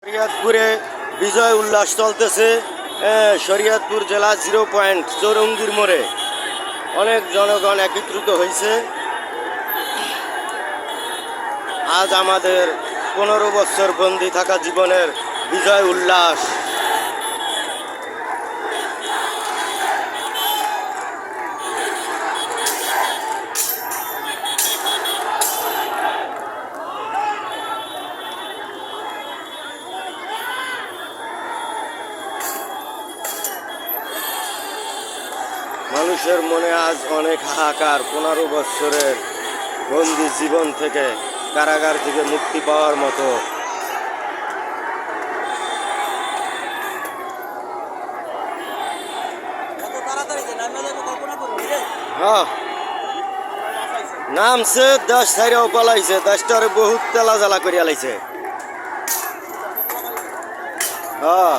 শরিয়তপুরে বিজয় উল্লাস চলতেছে। শরিয়তপুর জেলা 0 পয়েন্ট চৌরঙ্গীর মোড়ে অনেক জনগণ একত্রিত হয়েছে। আজ আমাদের 15 বছর বন্দী থাকা জীবনের বিজয় উল্লাস। মানুষের মনে আজ অনেক হাহাকার। 15 বছরের বন্দি জীবন থেকে, কারাগার থেকে মুক্তি পাওয়ার মতো। হ্যাঁ, নামছে 10 সাইরাও পালাইছে, 10টারে বহুত তেলা জ্বালা করিয়া লাইছে। হ্যাঁ,